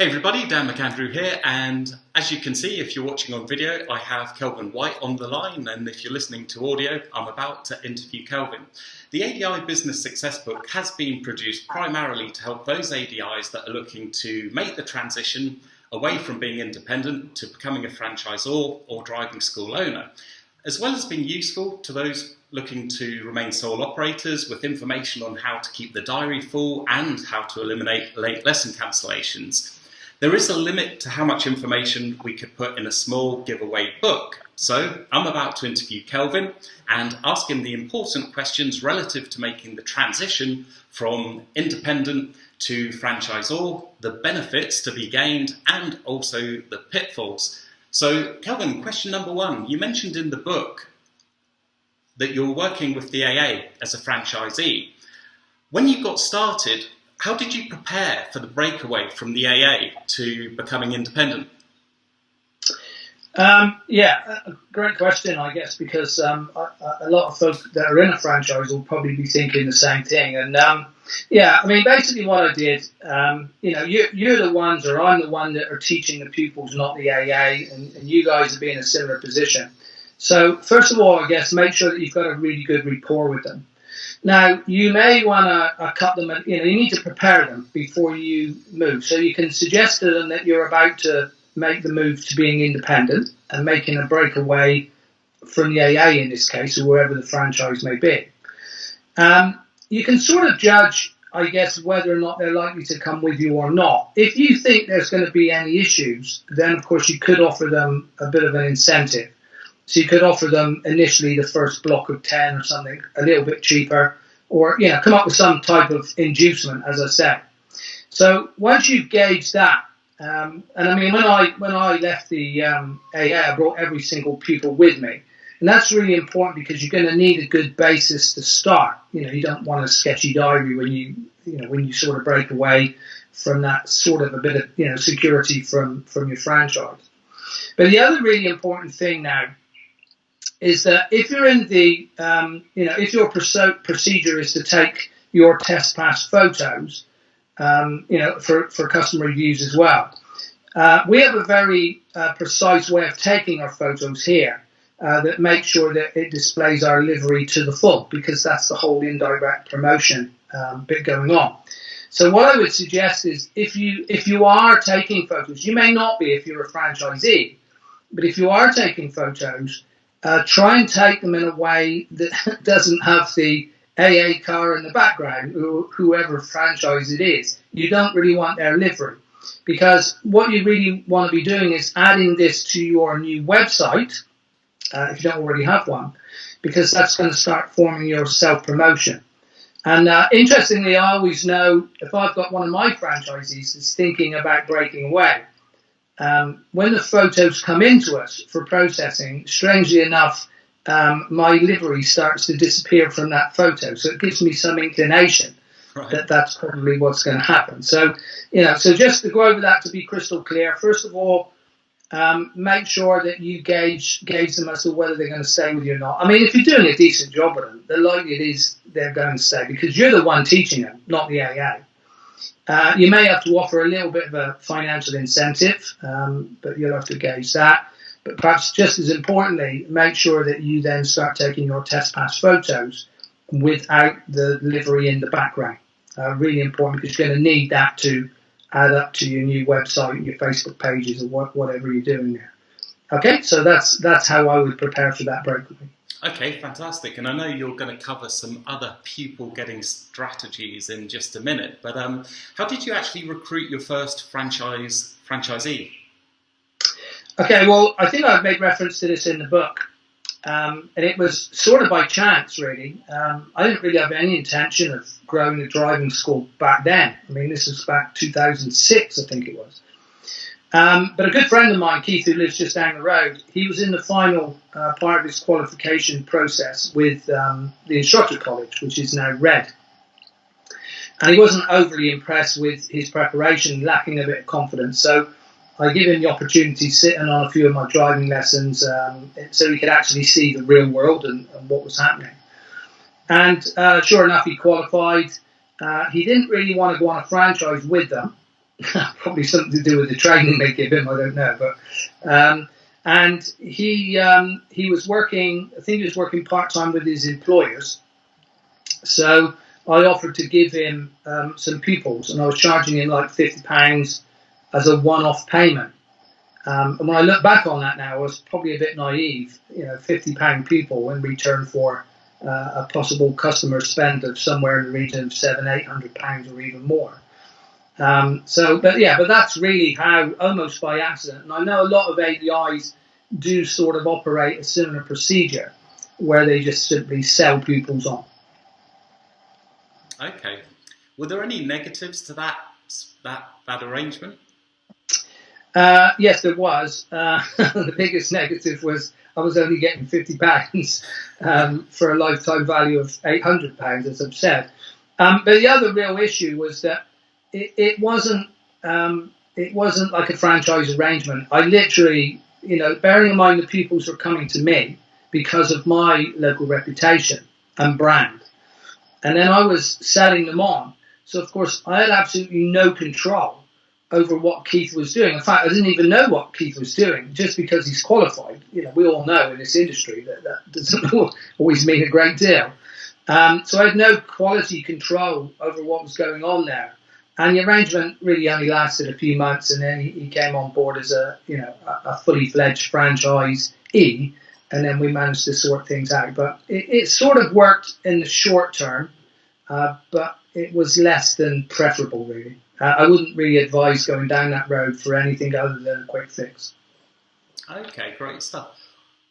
Hey everybody, Dan McAndrew here, and as you can see, if you're watching on video, I have Kelvin White on the line, and if you're listening to audio, I'm about to interview Kelvin. The ADI Business Success Book has been produced primarily to help those ADIs that are looking to make the transition away from being independent to becoming a franchisor or driving school owner, as well as being useful to those looking to remain sole operators with information on how to keep the diary full and how to eliminate late lesson cancellations. There is a limit to how much information we could put in a small giveaway book. So I'm about to interview Kelvin and ask him the important questions relative to making the transition from independent to franchisor, the benefits to be gained, and also the pitfalls. So Kelvin, question number one, you mentioned in the book that you're working with the AA as a franchisee. When you got started, how did you prepare for the breakaway from the AA to becoming independent? Great question, I guess, because a lot of folks that are in a franchise will probably be thinking the same thing. And basically what I did, you're the ones, or I'm the one that are teaching the pupils, not the AA, and you guys will be in a similar position. So first of all, I guess, make sure that you've got a really good rapport with them. Now, you may want to cut them, you need to prepare them before you move. So you can suggest to them that you're about to make the move to being independent and making a breakaway from the AA in this case, or wherever the franchise may be. You can sort of judge, I guess, whether or not they're likely to come with you or not. If you think there's going to be any issues, then of course you could offer them a bit of an incentive. So you could offer them initially the first block of 10 or something a little bit cheaper, or come up with some type of inducement, as I said. So once you've gauged that, when I left the AA, I brought every single pupil with me, and that's really important because you're going to need a good basis to start. You don't want a sketchy diary when you sort of break away from that sort of a bit of security from your franchise. But the other really important thing now is that if you're in the, if your procedure is to take your test pass photos, for customer reviews as well, we have a very precise way of taking our photos here that makes sure that it displays our livery to the full, because that's the whole indirect promotion bit going on. So what I would suggest is if you are taking photos, you may not be if you're a franchisee, but if you are taking photos, try and take them in a way that doesn't have the AA car in the background, or whoever franchise it is. You don't really want their livery, because what you really want to be doing is adding this to your new website, if you don't already have one, because that's going to start forming your self-promotion. And interestingly, I always know if I've got one of my franchisees that's thinking about breaking away, when the photos come into us for processing, strangely enough, my livery starts to disappear from that photo. So it gives me some inclination that that's probably what's going to happen. So, so just to go over that to be crystal clear, first of all, make sure that you gauge them as to whether they're going to stay with you or not. I mean, if you're doing a decent job with them, the likelihood is they're going to stay because you're the one teaching them, not the AA. You may have to offer a little bit of a financial incentive, but you'll have to gauge that. But perhaps just as importantly, make sure that you then start taking your test pass photos without the livery in the background. Really important, because you're going to need that to add up to your new website, your Facebook pages, or whatever you're doing there. Okay, so that's how I would prepare for that breakaway. Okay, fantastic. And I know you're going to cover some other pupil getting strategies in just a minute, but how did you actually recruit your first franchisee? Okay, well, I think I've made reference to this in the book, and it was sort of by chance, really. I didn't really have any intention of growing a driving school back then. I mean, this was back 2006, I think it was. But a good friend of mine, Keith, who lives just down the road, he was in the final part of his qualification process with the instructor college, which is now Red. And he wasn't overly impressed with his preparation, lacking a bit of confidence. So I give him the opportunity sitting on a few of my driving lessons so he could actually see the real world and what was happening. And sure enough, he qualified. He didn't really want to go on a franchise with them. Probably something to do with the training they give him. I don't know, and he was working. I think he was working part time with his employers. So I offered to give him some pupils, and I was charging him like £50 as a one-off payment. And when I look back on that now, I was probably a bit naive. £50 pupil in return for a possible customer spend of somewhere in the region of £700-800 or even more. But that's really how, almost by accident. And I know a lot of ADIs do sort of operate a similar procedure, where they just simply sell pupils on. Okay. Were there any negatives to that arrangement? Yes, there was. The biggest negative was I was only getting £50 for a lifetime value of £800, as I've said. But the other real issue was that it wasn't like a franchise arrangement. I literally, bearing in mind the pupils were coming to me because of my local reputation and brand, and then I was selling them on. So of course I had absolutely no control over what Keith was doing. In fact, I didn't even know what Keith was doing, just because he's qualified. We all know in this industry that doesn't always mean a great deal. So I had no quality control over what was going on there. And the arrangement really only lasted a few months, and then he came on board as a fully fledged franchisee, and then we managed to sort things out. But it sort of worked in the short term, but it was less than preferable, really. I wouldn't really advise going down that road for anything other than a quick fix. Okay, great stuff.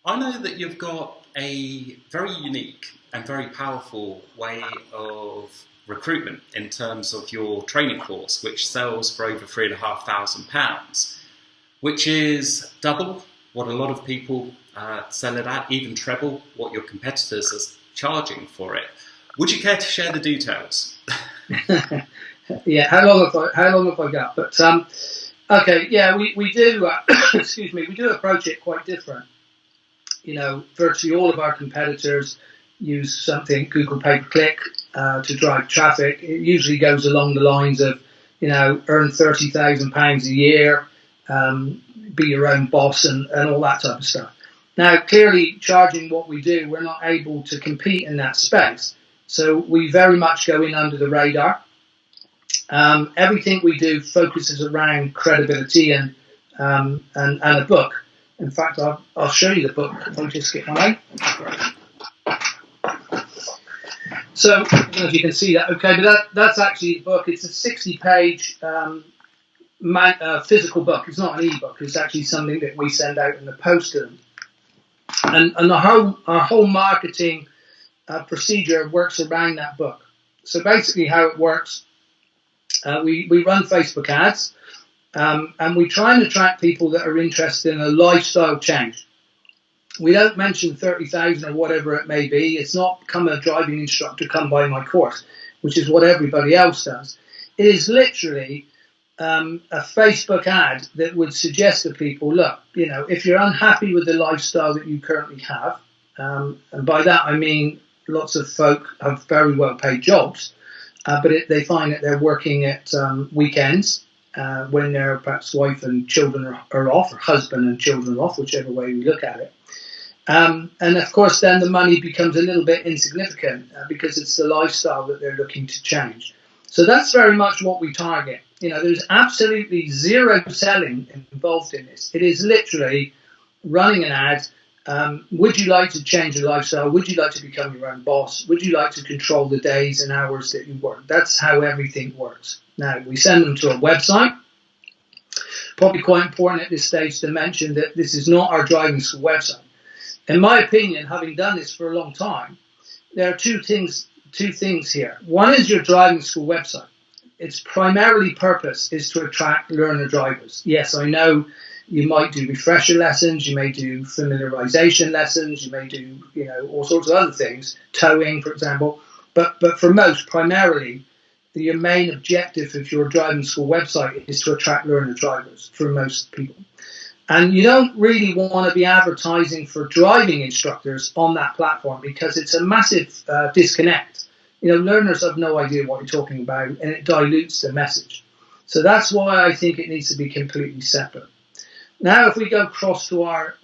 I know that you've got a very unique and very powerful way of recruitment in terms of your training course, which sells for over £3,500, which is double what a lot of people sell it at, even treble what your competitors are charging for it. Would you care to share the details? Yeah, how long have I got? But okay, yeah, we do. Excuse me, we do approach it quite different. Virtually all of our competitors use something Google pay-per-click to drive traffic. It usually goes along the lines of, earn £30,000 a year, be your own boss, and all that type of stuff. Now, clearly, charging what we do, we're not able to compete in that space. So we very much go in under the radar. Everything we do focuses around credibility and a book. In fact, I'll show you the book if I just get mine. So I don't know if you can see that. Okay, but that's actually the book. It's a 60-page physical book. It's not an e-book. It's actually something that we send out in the post to them. And our whole marketing procedure works around that book. So basically, how it works. We run Facebook ads, and we try and attract people that are interested in a lifestyle change. We don't mention 30,000 or whatever it may be. It's not become a driving instructor, come buy my course, which is what everybody else does. It is literally a Facebook ad that would suggest to people, look, if you're unhappy with the lifestyle that you currently have, and by that I mean lots of folk have very well paid jobs, but they find that they're working at weekends when their perhaps wife and children are off, or husband and children are off, whichever way we look at it. And of course, then the money becomes a little bit insignificant because it's the lifestyle that they're looking to change. So that's very much what we target. There's absolutely zero selling involved in this. It is literally running an ad. Would you like to change your lifestyle? Would you like to become your own boss? Would you like to control the days and hours that you work? That's how everything works. Now, we send them to a website. Probably quite important at this stage to mention that this is not our driving school website. In my opinion, having done this for a long time, there are two things here. One is your driving school website. Its primarily purpose is to attract learner drivers. Yes, I know you might do refresher lessons, you may do familiarization lessons, you may do all sorts of other things, towing, for example. But for most, primarily, your main objective of your driving school website is to attract learner drivers for most people. And you don't really want to be advertising for driving instructors on that platform because it's a massive disconnect. Learners have no idea what you're talking about, and it dilutes the message. So that's why I think it needs to be completely separate. Now, if we go across to our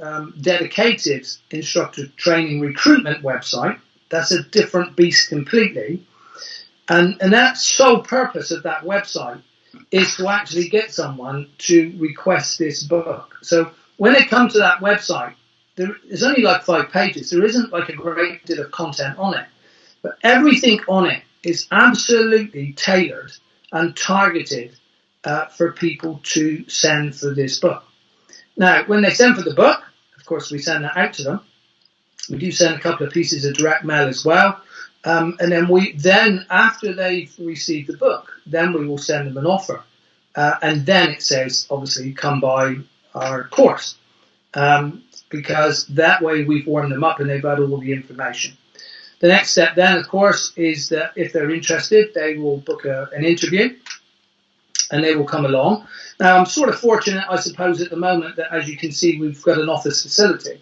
dedicated instructor training recruitment website, that's a different beast completely. And that sole purpose of that website is to actually get someone to request this book. So when they come to that website, there's only like 5 pages. There isn't like a great deal of content on it. But everything on it is absolutely tailored and targeted for people to send for this book. Now, when they send for the book, of course, we send that out to them. We do send a couple of pieces of direct mail as well. And then after they've received the book, then we will send them an offer. And then it says, obviously, come by our course. Because that way we've warmed them up and they've had all the information. The next step then, of course, is that if they're interested, they will book an interview and they will come along. Now, I'm sort of fortunate, I suppose, at the moment that, as you can see, we've got an office facility.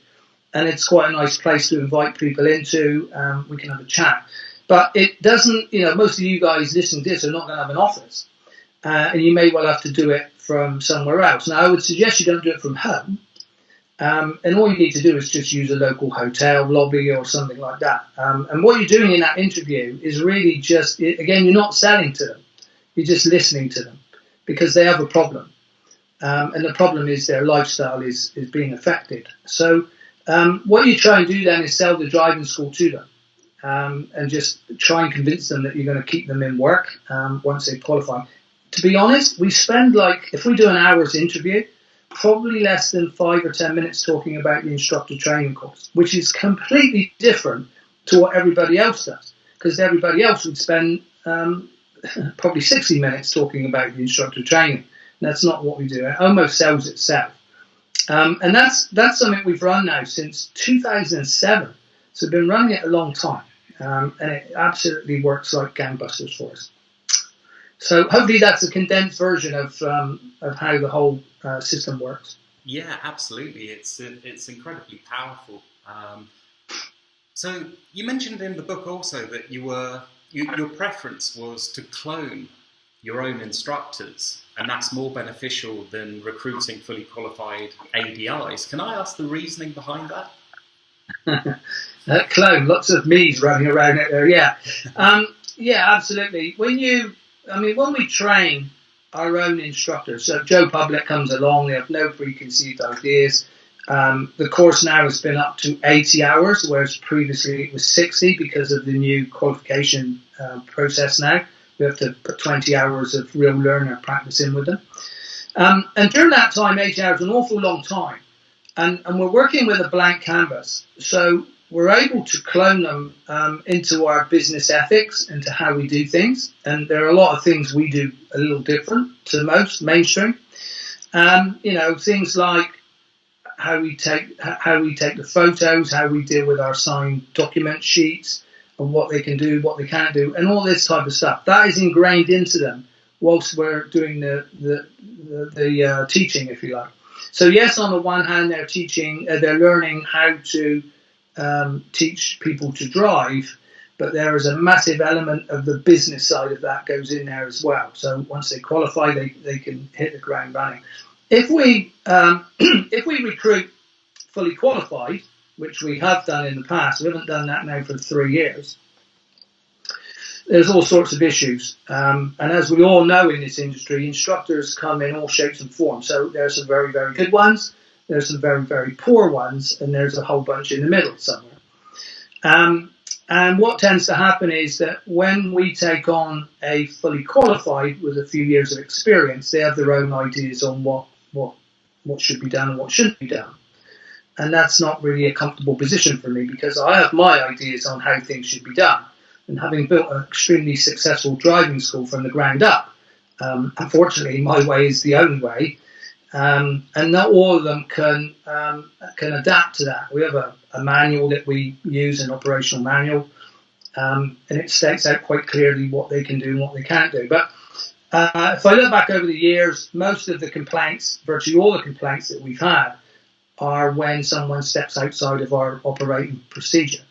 And it's quite a nice place to invite people into. We can have a chat. But it doesn't, most of you guys listening to this are not going to have an office. And you may well have to do it from somewhere else. Now, I would suggest you don't do it from home. And all you need to do is just use a local hotel lobby or something like that. And what you're doing in that interview is really just, again, you're not selling to them. You're just listening to them because they have a problem. And the problem is their lifestyle is being affected. So what you try and do then is sell the driving school to them and just try and convince them that you're going to keep them in work once they qualify. To be honest, we spend if we do an hour's interview, probably less than 5 or 10 minutes talking about the instructor training course, which is completely different to what everybody else does, because everybody else would spend probably 60 minutes talking about the instructor training. That's not what we do. It almost sells itself. And that's something we've run now since 2007. So we've been running it a long time. And it absolutely works like gangbusters for us. So hopefully that's a condensed version of how the whole system works. Yeah, absolutely. It's incredibly powerful. So you mentioned in the book also that your preference was to clone your own instructors, and that's more beneficial than recruiting fully qualified ADIs. Can I ask the reasoning behind that? That clone, lots of me's running around out there. Yeah, yeah, absolutely. When we train our own instructors, so Joe Public comes along, they have no preconceived ideas. The course now has been up to 80 hours, whereas previously it was 60 because of the new qualification process now. We have to put 20 hours of real learner practice in with them. And during that time, 80 hours is an awful long time. And we're working with a blank canvas. So we're able to clone them into our business ethics, into how we do things. And there are a lot of things we do a little different to most mainstream. Things like how we take the photos, how we deal with our signed document sheets, and what they can do, what they can't do, and all this type of stuff. That is ingrained into them whilst we're doing the teaching, if you like. So yes, on the one hand, they're learning how to teach people to drive, but there is a massive element of the business side of that goes in there as well. So once they qualify, they can hit the ground running. If we recruit fully qualified, which we have done in the past, we haven't done that now for 3 years, there's all sorts of issues. And as we all know in this industry, instructors come in all shapes and forms. So there's some very, very good ones, there's some very, very poor ones, and there's a whole bunch in the middle somewhere. And what tends to happen is that when we take on a fully qualified with a few years of experience, they have their own ideas on what should be done and what shouldn't be done. And that's not really a comfortable position for me, because I have my ideas on how things should be done. And having built an extremely successful driving school from the ground up, unfortunately, my way is the only way. And not all of them can adapt to that. We have a manual that we use, an operational manual, and it states out quite clearly what they can do and what they can't do. But if I look back over the years, most of the complaints, virtually all the complaints that we've had, are when someone steps outside of our operating procedure.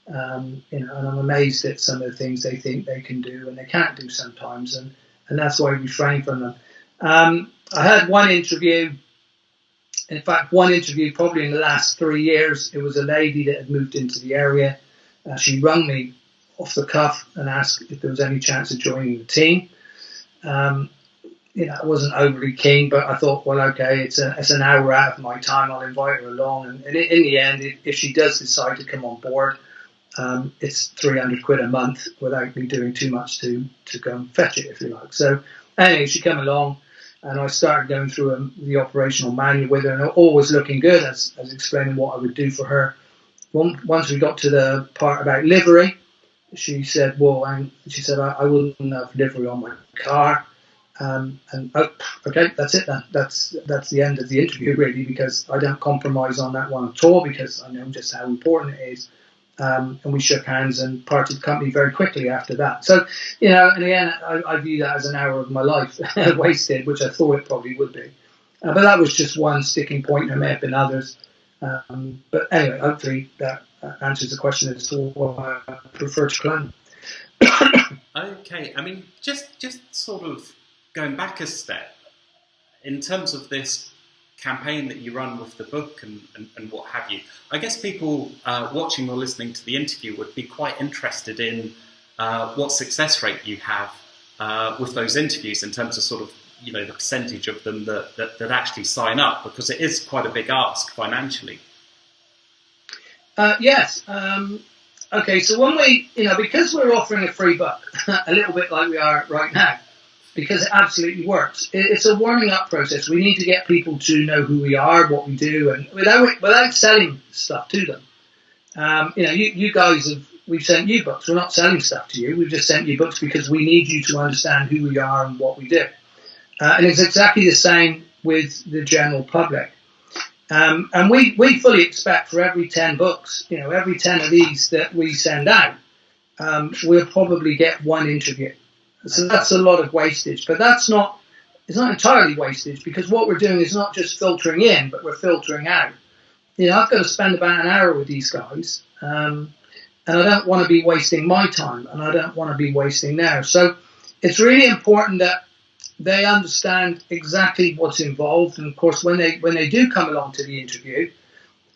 And I'm amazed at some of the things they think they can do and they can't do sometimes, and that's why we refrain from them. I had one interview. In fact, one interview probably in the last 3 years. It was a lady that had moved into the area. She rang me off the cuff and asked if there was any chance of joining the team. I wasn't overly keen, but I thought, well, okay, it's an hour out of my time. I'll invite her along. And in the end, if she does decide to come on board, it's £300 a month without me doing too much to go and fetch it, if you like. So anyway, she came along. And I started going through the operational manual with her, and all was looking good as explaining what I would do for her. Once we got to the part about livery, she said, I wouldn't have livery on my car. Okay, that's it then. That's the end of the interview, really, because I don't compromise on that one at all, because I know just how important it is. And we shook hands and parted company very quickly after that. So, and again, I view that as an hour of my life wasted, which I thought it probably would be. But that was just one sticking point. There may have been others. But anyway, hopefully that answers the question as to what I prefer to climb. Okay, I mean, just sort of going back a step, in terms of this campaign that you run with the book and what have you, I guess people watching or listening to the interview would be quite interested in what success rate you have with those interviews in terms of sort of, the percentage of them that actually sign up, because it is quite a big ask financially. Yes. Okay, so when we, because we're offering a free book, a little bit like we are right now, because it absolutely works. It's a warming up process. We need to get people to know who we are, what we do, and without selling stuff to them. You guys we've sent you books. We're not selling stuff to you. We've just sent you books because we need you to understand who we are and what we do. And it's exactly the same with the general public. And we fully expect for every 10 books, every 10 of these that we send out, we'll probably get one interview. So that's a lot of wastage, but it's not entirely wastage, because what we're doing is not just filtering in, but we're filtering out. I've got to spend about an hour with these guys, and I don't want to be wasting my time, and I don't want to be wasting theirs. So it's really important that they understand exactly what's involved, and of course, when they do come along to the interview,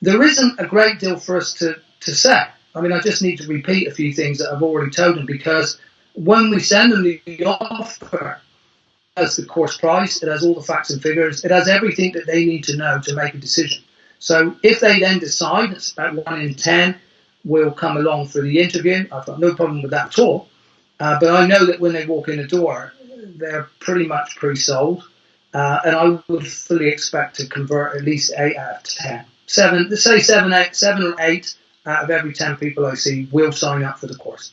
there isn't a great deal for us to say. I mean, I just need to repeat a few things that I've already told them, because when we send them the offer, it has the course price, it has all the facts and figures, it has everything that they need to know to make a decision. So if they then decide, it's about 1 in 10 will come along for the interview, I've got no problem with that at all. But I know that when they walk in the door, they're pretty much pre-sold, and I would fully expect to convert at least 8 out of 10. 7 or 8 out of every 10 people I see will sign up for the course.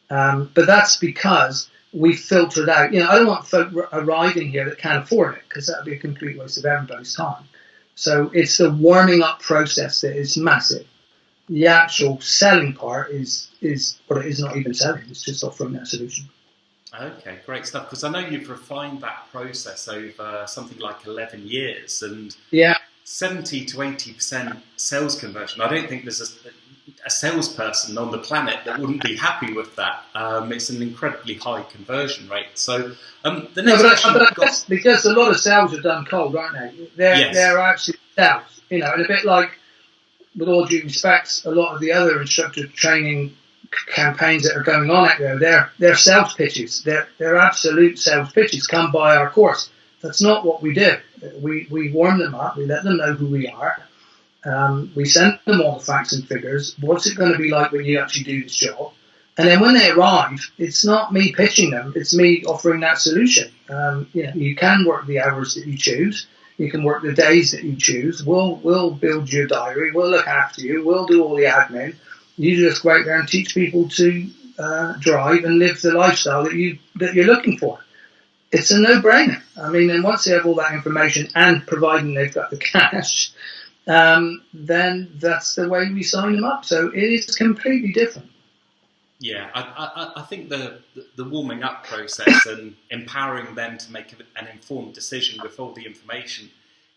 But that's because we filtered out. I don't want folk arriving here that can't afford it, because that would be a complete waste of everybody's time. So it's the warming up process that is massive. The actual selling part is what it is, not even selling. It's just offering that solution. Okay, great stuff. Because I know you've refined that process over something like 11 years, and 70 to 80% sales conversion. I don't think there's a salesperson on the planet that wouldn't be happy with that. It's an incredibly high conversion rate. So the next question, because a lot of sales are done cold, aren't they? They're actually sales, and a bit like, with all due respect, a lot of the other instructor training campaigns that are going on out there, they're sales pitches. They're absolute sales pitches. Come buy our course. That's not what we do. We warm them up. We let them know who we are. We send them all the facts and figures. What's it going to be like when you actually do this job? And then when they arrive, it's not me pitching them. It's me offering that solution. You can work the hours that you choose. You can work the days that you choose. We'll build your diary. We'll look after you. We'll do all the admin. You just go out there and teach people to drive and live the lifestyle that you're looking for. It's a no-brainer. I mean, and once they have all that information, and providing they've got the cash, then that's the way we sign them up. So it is completely different. Yeah, I think the warming up process and empowering them to make an informed decision with all the information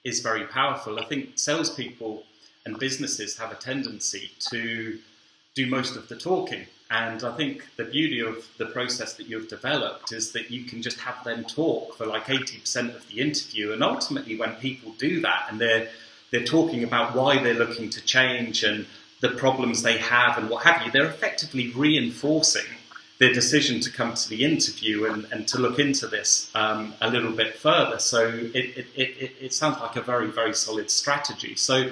is very powerful. I think salespeople and businesses have a tendency to do most of the talking. And I think the beauty of the process that you've developed is that you can just have them talk for like 80% of the interview. And ultimately, when people do that and they're talking about why they're looking to change and the problems they have and what have you, they're effectively reinforcing their decision to come to the interview and to look into this a little bit further. So it sounds like a very, very solid strategy. So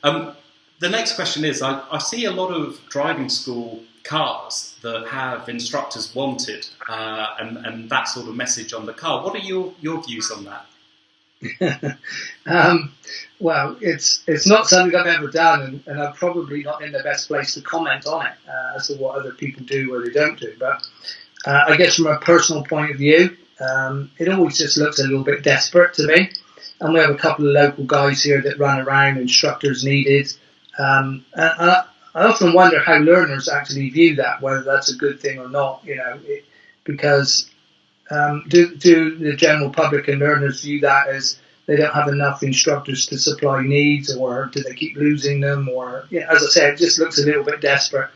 the next question is, I see a lot of driving school cars that have instructors wanted and that sort of message on the car. What are your views on that? Well, it's not something I've ever done, and I'm probably not in the best place to comment on it as to what other people do or they don't do. But I guess from a personal point of view, it always just looks a little bit desperate to me. And we have a couple of local guys here that run around, instructors needed. And I often wonder how learners actually view that, whether that's a good thing or not, because do the general public and learners view that as they don't have enough instructors to supply needs, or do they keep losing them? Or, as I said, it just looks a little bit desperate.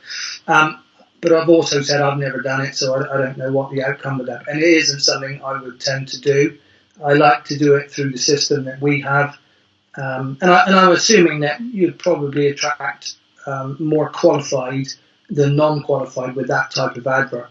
But I've also said I've never done it, so I don't know what the outcome would have. And it isn't something I would tend to do. I like to do it through the system that we have. And I'm assuming that you'd probably attract more qualified than non-qualified with that type of advert.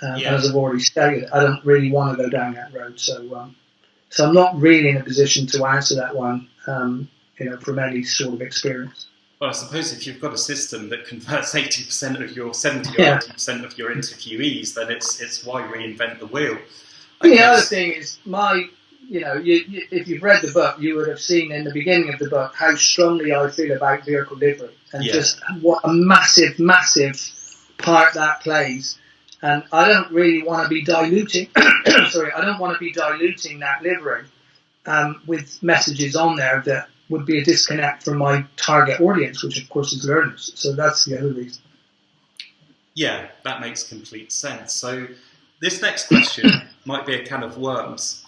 As I've already stated, I don't really want to go down that road. So I'm not really in a position to answer that one, from any sort of experience. Well, I suppose if you've got a system that converts 80% of your 70 or 80% of your interviewees, then it's why reinvent the wheel. And the other thing is if you've read the book, you would have seen in the beginning of the book how strongly I feel about vehicle livery and just what a massive, massive part that plays. And I don't really want to be diluting. I don't want to be diluting that livery with messages on there that would be a disconnect from my target audience, which of course is learners. So that's the other reason. Yeah, that makes complete sense. So this next question might be a can of worms.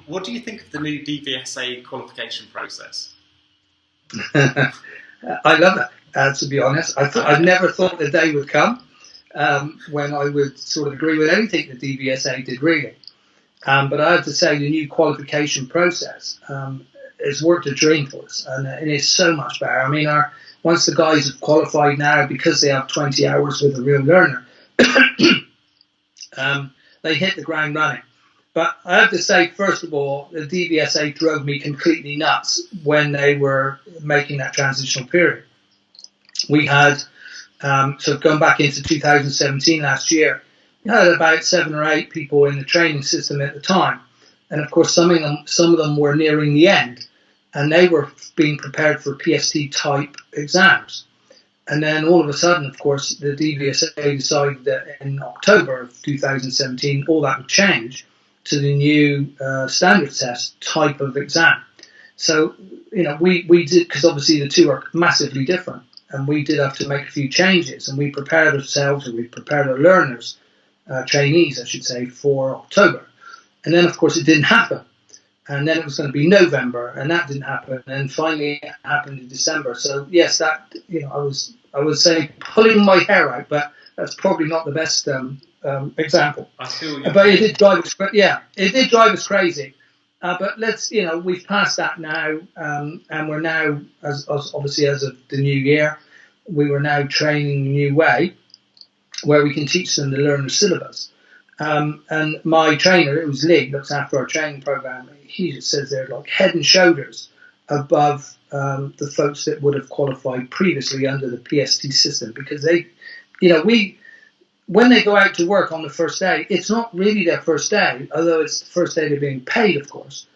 What do you think of the new DVSA qualification process? I love that. To be honest, I've never thought the day would come when I would sort of agree with anything the DVSA did, really. But I have to say the new qualification process has worked a dream for us, and it is so much better. I mean, once the guys have qualified now, because they have 20 hours with a real learner, they hit the ground running. But I have to say, first of all, the DVSA drove me completely nuts when they were making that transitional period. We had, so going back into 2017 last year, we had about 7 or 8 people in the training system at the time. And of course, some of them were nearing the end, and they were being prepared for PST type exams. And then all of a sudden, of course, the DVSA decided that in October of 2017, all that would change to the new standard test type of exam. So, we did, because obviously the two are massively different, and we did have to make a few changes, and we prepared ourselves, and we prepared our learners, trainees, I should say, for October. And then, of course, it didn't happen. And then it was going to be November, and that didn't happen. And finally, it happened in December. So yes, that I would say pulling my hair out, but that's probably not the best example. I feel you. But it did drive us. It did drive us crazy. But we've passed that now, and we're now, as obviously as of the new year, we were now training a new way, where we can teach them the learner syllabus. And my trainer, it was Lee, looks after our training program. He just says they're like head and shoulders above the folks that would have qualified previously under the PST system, because they, when they go out to work on the first day, it's not really their first day, although it's the first day they're being paid, of course.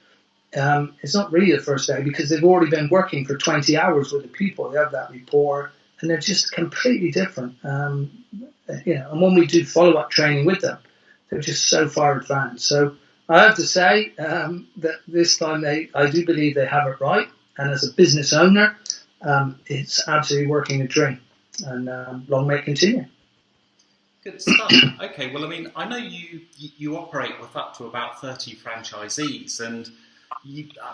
It's not really the first day because they've already been working for 20 hours with the people. They have that rapport, and they're just completely different. And when we do follow-up training with them, they're just so far advanced. So I have to say that this time I do believe they have it right. And as a business owner, it's absolutely working a dream. And long may it continue. Good stuff. Okay, well, I mean, I know you operate with up to about 30 franchisees, and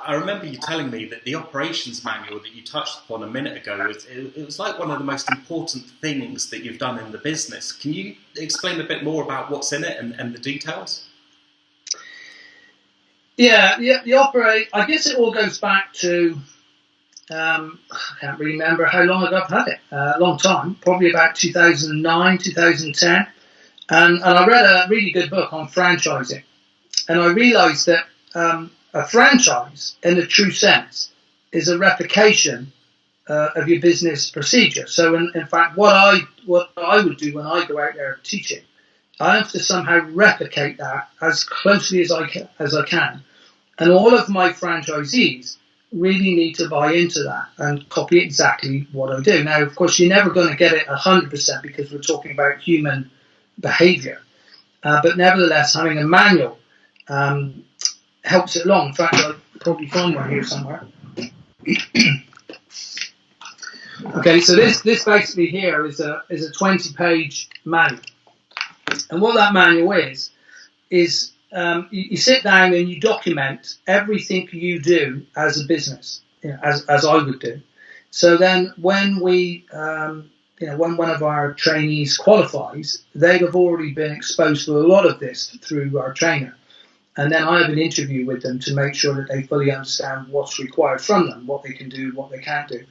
I remember you telling me that the operations manual that you touched upon a minute ago, it was like one of the most important things that you've done in the business. Can you explain a bit more about what's in it and the details? Yeah, the operate. I guess it all goes back to I can't really remember how long ago I've had it. A long time, probably about 2009, 2010. And I read a really good book on franchising, and I realised that a franchise, in the true sense, is a replication of your business procedure. So, in fact, what I would do when I go out there teaching, I have to somehow replicate that as closely as I can. And all of my franchisees really need to buy into that and copy exactly what I do. Now, of course, you're never going to get it 100% because we're talking about human behaviour. But nevertheless, having a manual helps it along. In fact, I'll probably find one here somewhere. Okay, so this basically here is a 20-page manual. And what that manual is you sit down and you document everything you do as a business, as I would do. So then when when one of our trainees qualifies, they have already been exposed to a lot of this through our trainer. And then I have an interview with them to make sure that they fully understand what's required from them, what they can do, what they can't do.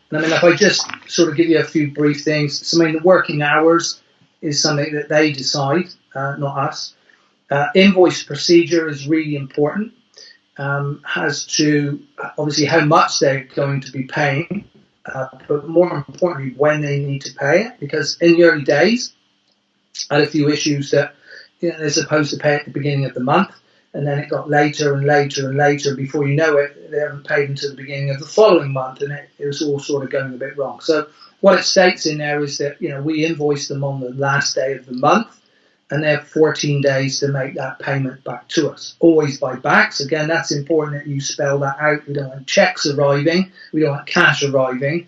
And I mean, if I just sort of give you a few brief things, so I mean, the working hours is something that they decide, not us. Invoice procedure is really important. Has to, obviously, how much they're going to be paying, but more importantly, when they need to pay it. Because in the early days, I had a few issues that they're supposed to pay at the beginning of the month, and then it got later and later and later. Before you know it, they haven't paid until the beginning of the following month, and it was all sort of going a bit wrong. So what it states in there is that we invoice them on the last day of the month, and they have 14 days to make that payment back to us, always by backs. Again, that's important that you spell that out. We don't want checks arriving. We don't want cash arriving.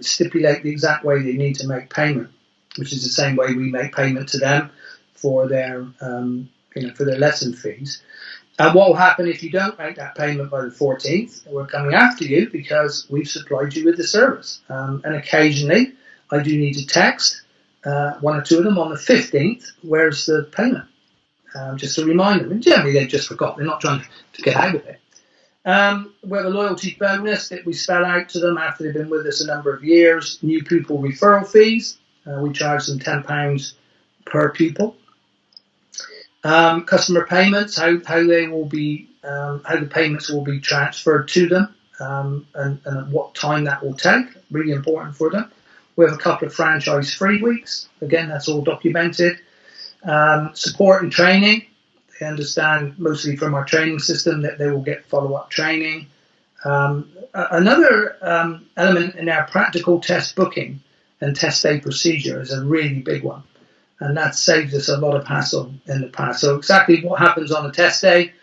Stipulate the exact way they need to make payment, which is the same way we make payment to them for their for their lesson fees. And what will happen if you don't make that payment by the 14th? We're coming after you because we've supplied you with the service. And occasionally, I do need to text one or two of them on the 15th, where's the payment? Just to remind them. And generally, they've just forgotten. They're not trying to get out of it. We have a loyalty bonus that we spell out to them after they've been with us a number of years. New pupil referral fees. We charge them £10 per pupil. Customer payments, how they will be, how the payments will be transferred to them, and at what time that will take. Really important for them. We have a couple of franchise free weeks. Again, that's all documented. Support and training. They understand mostly from our training system that they will get follow-up training. Another element in our practical test booking and test day procedure is a really big one. And that saves us a lot of hassle in the past. So exactly what happens on a test day,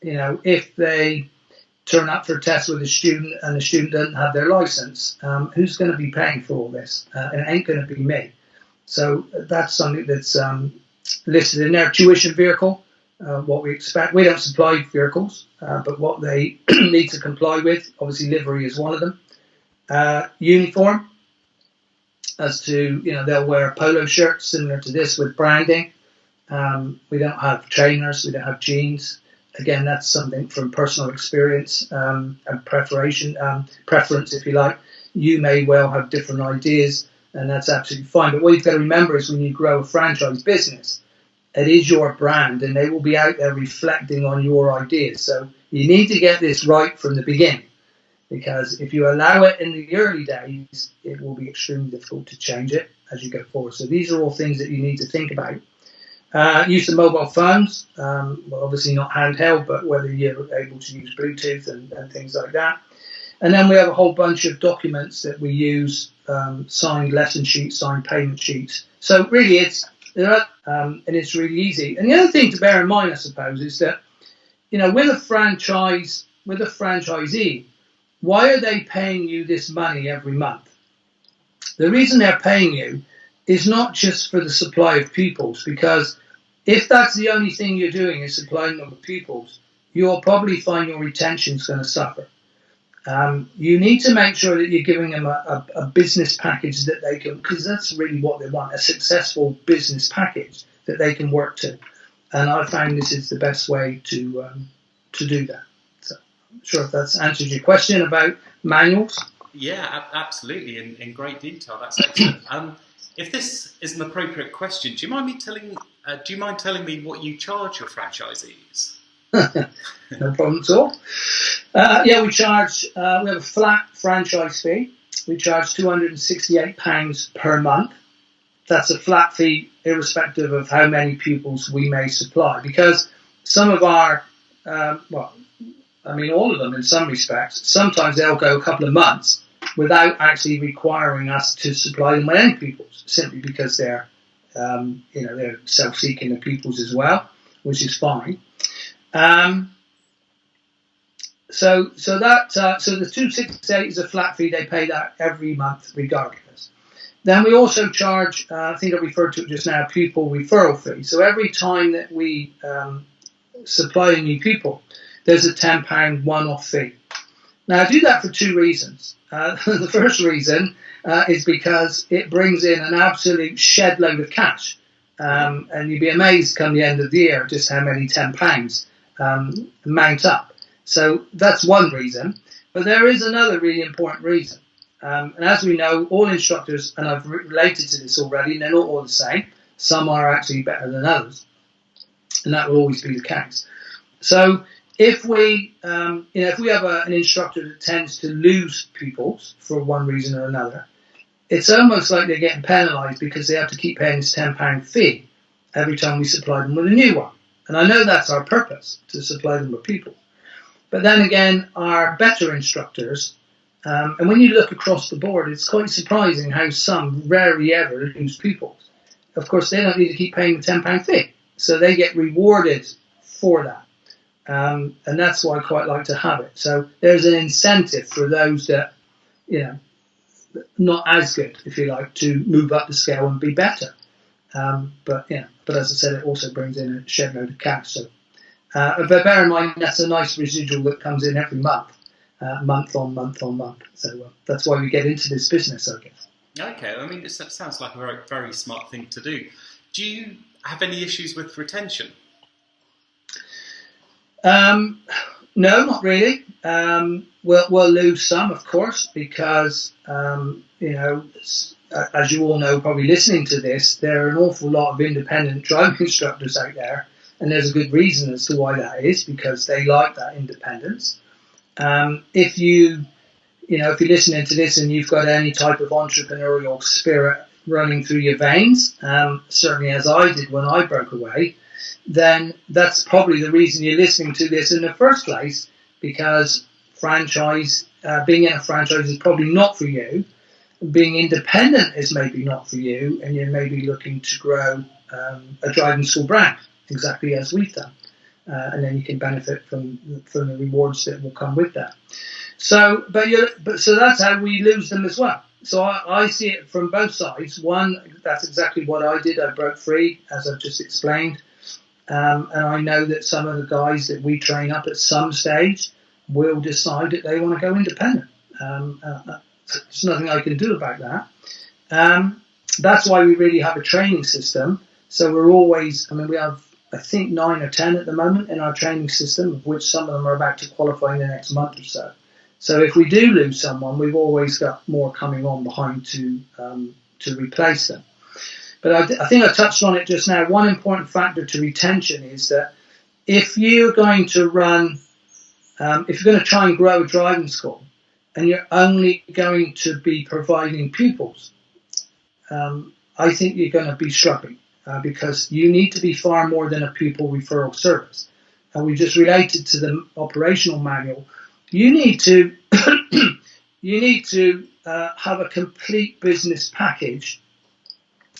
if they turn up for a test with a student and the student doesn't have their license, who's going to be paying for all this? It ain't going to be me. So that's something that's listed in their tuition vehicle, what we expect. We don't supply vehicles, but what they need to comply with, obviously livery is one of them. Uniform. As to, they'll wear a polo shirt similar to this with branding. We don't have trainers, we don't have jeans. Again, that's something from personal experience and preference, if you like. You may well have different ideas, and that's absolutely fine. But what you've got to remember is when you grow a franchise business, it is your brand, and they will be out there reflecting on your ideas. So you need to get this right from the beginning. Because if you allow it in the early days, it will be extremely difficult to change it as you go forward. So these are all things that you need to think about. Use of mobile phones, well, obviously not handheld, but whether you're able to use Bluetooth and things like that. And then we have a whole bunch of documents that we use, signed lesson sheets, signed payment sheets. So really and it's really easy. And the other thing to bear in mind, I suppose, is that, with a franchisee, why are they paying you this money every month? The reason they're paying you is not just for the supply of pupils, because if that's the only thing you're doing is supplying them with pupils, you'll probably find your retention is going to suffer. You need to make sure that you're giving them a business package that they can, because that's really what they want, a successful business package that they can work to. And I found this is the best way to do that. So I'm not sure if that's answered your question about manuals. Yeah, absolutely, in great detail. That's excellent. If this is an appropriate question, do you mind telling me what you charge your franchisees? No problem at all. Yeah, we charge. We have a flat franchise fee. We charge £268 per month. That's a flat fee, irrespective of how many pupils we may supply. Because some of our, all of them in some respects, sometimes they'll go a couple of months without actually requiring us to supply them with any pupils, simply because they're self-seeking the pupils as well, which is fine. So the 268 is a flat fee. They pay that every month regardless. Then we also charge, I think I referred to it just now, a pupil referral fee. So every time that we supply a new pupil, there's a £10 one-off fee. Now I do that for two reasons. The first reason is because it brings in an absolute shed load of cash. And you'd be amazed come the end of the year just how many £10 mount up. So that's one reason. But there is another really important reason. And as we know, all instructors, and I've related to this already, they're not all the same. Some are actually better than others. And that will always be the case. So if we have an instructor that tends to lose pupils for one reason or another, it's almost like they're getting penalised because they have to keep paying this £10 fee every time we supply them with a new one. And I know that's our purpose, to supply them with people. But then again, our better instructors, and when you look across the board, it's quite surprising how some rarely ever lose pupils. Of course, they don't need to keep paying the £10 fee, so they get rewarded for that. And that's why I quite like to have it. So there's an incentive for those that, not as good, if you like, to move up the scale and be better. But as I said, it also brings in a shed load of cash. So, but bear in mind, that's a nice residual that comes in every month, month on month on month. So that's why we get into this business, I guess. Okay, I mean, it sounds like a very, very smart thing to do. Do you have any issues with retention? No, not really. We'll lose some, of course, because, as you all know, probably listening to this, there are an awful lot of independent driving instructors out there, and there's a good reason as to why that is, because they like that independence. If you're listening to this and you've got any type of entrepreneurial spirit running through your veins, certainly as I did when I broke away, then that's probably the reason you're listening to this in the first place, because being in a franchise is probably not for you. Being independent is maybe not for you, and you're maybe looking to grow a driving school brand, exactly as we've done. And then you can benefit from the rewards that will come with that. So that's how we lose them as well. So I see it from both sides. One, that's exactly what I did. I broke free, as I've just explained. And I know that some of the guys that we train up at some stage will decide that they want to go independent. There's nothing I can do about that. That's why we really have a training system. So we're always, we have, I think, 9 or 10 at the moment in our training system, of which some of them are about to qualify in the next month or so. So if we do lose someone, we've always got more coming on behind to replace them. But I think I touched on it just now. One important factor to retention is that if you're going to try and grow a driving school, and you're only going to be providing pupils, I think you're going to be struggling because you need to be far more than a pupil referral service. And we just related to the operational manual. You need to have a complete business package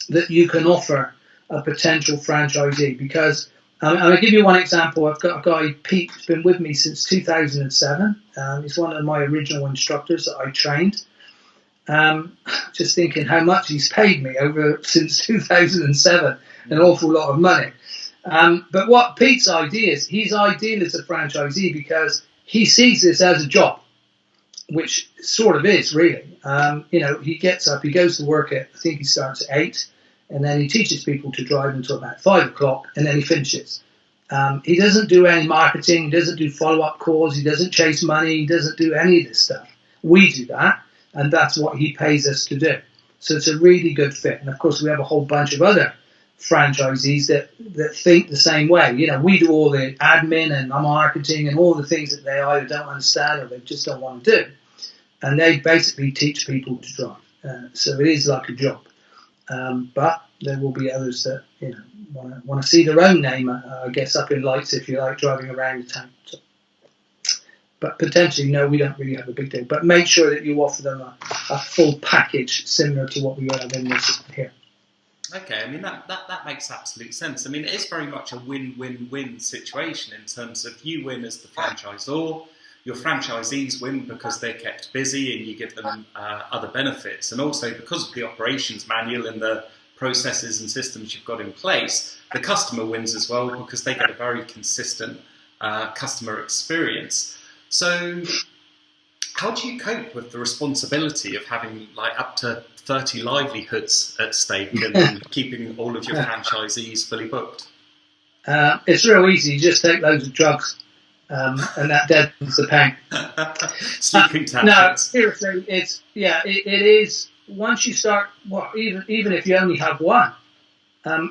that you can offer a potential franchisee. Because I'll give you one example. I've got a guy, Pete, who's been with me since 2007. He's one of my original instructors that I trained. Just thinking how much he's paid me since 2007, an awful lot of money. But what Pete's idea is, he's ideal as a franchisee because he sees this as a job, which sort of is really. He gets up, he goes to work I think he starts at 8, and then he teaches people to drive until about 5 o'clock, and then he finishes. He doesn't do any marketing, he doesn't do follow-up calls, he doesn't chase money, he doesn't do any of this stuff. We do that, and that's what he pays us to do. So it's a really good fit. And of course, we have a whole bunch of other franchisees that think the same way. We do all the admin and marketing and all the things that they either don't understand or they just don't want to do. And they basically teach people to drive. So it is like a job. But there will be others that want to see their own name, I guess, up in lights, if you like, driving around the town. So, but potentially, no, we don't really have a big deal. But make sure that you offer them a full package similar to what we have in this here. Okay, I mean, that makes absolute sense. I mean, it is very much a win-win-win situation in terms of you win as the franchisor, your franchisees win because they're kept busy and you give them other benefits. And also because of the operations manual and the processes and systems you've got in place, the customer wins as well because they get a very consistent customer experience. So how do you cope with the responsibility of having like up to 30 livelihoods at stake and keeping all of your franchisees fully booked? It's real easy. You just take loads of drugs. And that deadens the pain. Sleeping tablets. No, seriously, it is. Once you start, even if you only have one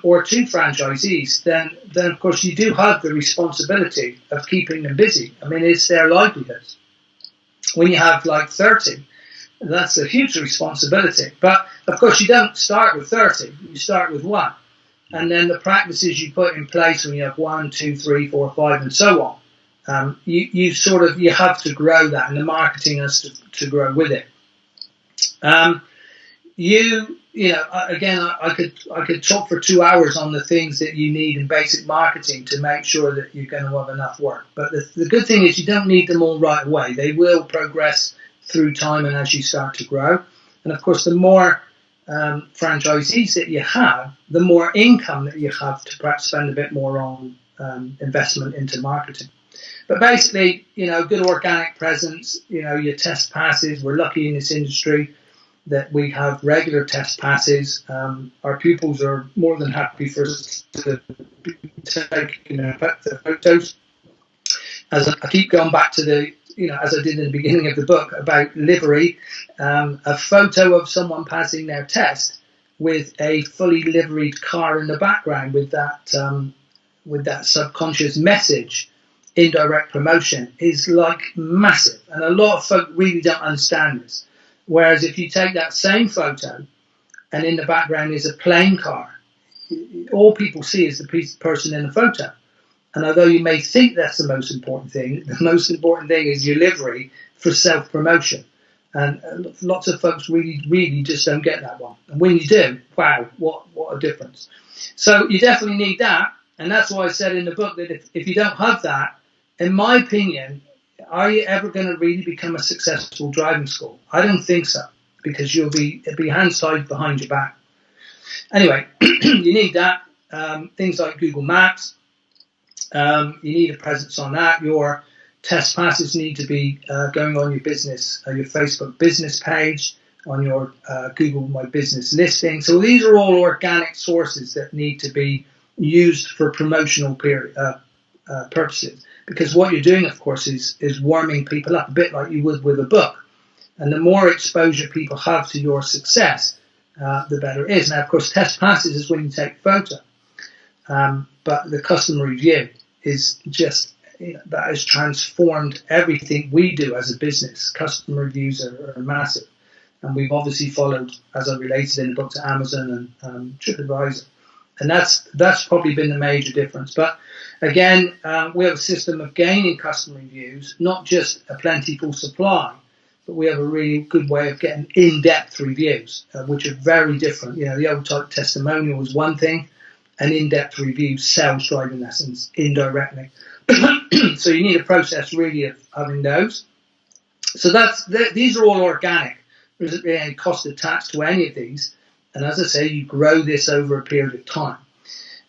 or two franchisees, then of course you do have the responsibility of keeping them busy. I mean, it's their livelihoods. When you have like 30, that's a huge responsibility. But of course, you don't start with 30. You start with one, and then the practices you put in place when you have 1, 2, 3, 4, 5, and so on. You have to grow that, and the marketing has to grow with it. Again, I could talk for 2 hours on the things that you need in basic marketing to make sure that you're going to have enough work. But the good thing is you don't need them all right away. They will progress through time and as you start to grow. And of course, the more franchisees that you have, the more income that you have to perhaps spend a bit more on investment into marketing. But basically, good organic presence, your test passes. We're lucky in this industry that we have regular test passes. Our pupils are more than happy for us to take the photos. As I keep going back to as I did in the beginning of the book about livery, a photo of someone passing their test with a fully liveried car in the background with that subconscious message. Indirect promotion is like massive, and a lot of folk really don't understand this. Whereas if you take that same photo and in the background is a plain car, all people see is the person in the photo. And although you may think that's the most important thing, the most important thing is your livery for self-promotion. And lots of folks really, really just don't get that one. And when you do, wow, what a difference. So you definitely need that. And that's why I said in the book that if you don't have that, in my opinion, are you ever going to really become a successful driving school? I don't think so, because it'll be hands tied behind your back. Anyway, you need that. Things like Google Maps. You need a presence on that. Your test passes need to be going on your business, your Facebook business page, on your Google My Business listing. So these are all organic sources that need to be used for promotional purposes. Because what you're doing, of course, is warming people up a bit like you would with a book. And the more exposure people have to your success, the better it is. Now, of course, test passes is when you take a photo. But the customer review is just, that has transformed everything we do as a business. Customer reviews are massive. And we've obviously followed, as I related in the book, to Amazon and TripAdvisor. And that's probably been the major difference. But again, we have a system of gaining customer reviews, not just a plentiful supply, but we have a really good way of getting in-depth reviews, which are very different. The old type testimonial was one thing, and in-depth review sells driving lessons indirectly. So you need a process really of having those. So these are all organic. There isn't really any cost attached to any of these. And as I say, you grow this over a period of time.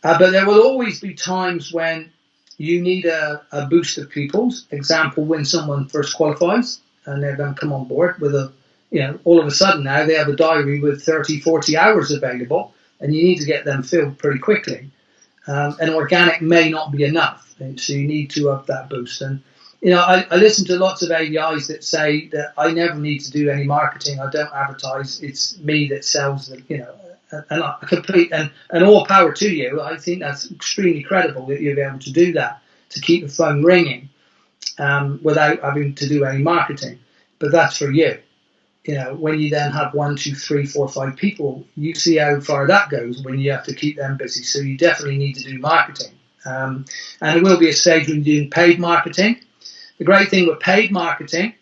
But there will always be times when you need a boost of pupils. Example, when someone first qualifies and they're going to come on board with all of a sudden now they have a diary with 30, 40 hours available, and you need to get them filled pretty quickly. And organic may not be enough, so you need to up that boost. And I listen to lots of ADIs that say that I never need to do any marketing. I don't advertise. It's me that sells them. And I complete and all power to you. I think that's extremely credible that you'll be able to do that, to keep the phone ringing without having to do any marketing. But that's for you. When you then have 1, 2, 3, 4, 5 people, you see how far that goes when you have to keep them busy. So you definitely need to do marketing. And there will be a stage when you're doing paid marketing. The great thing with paid marketing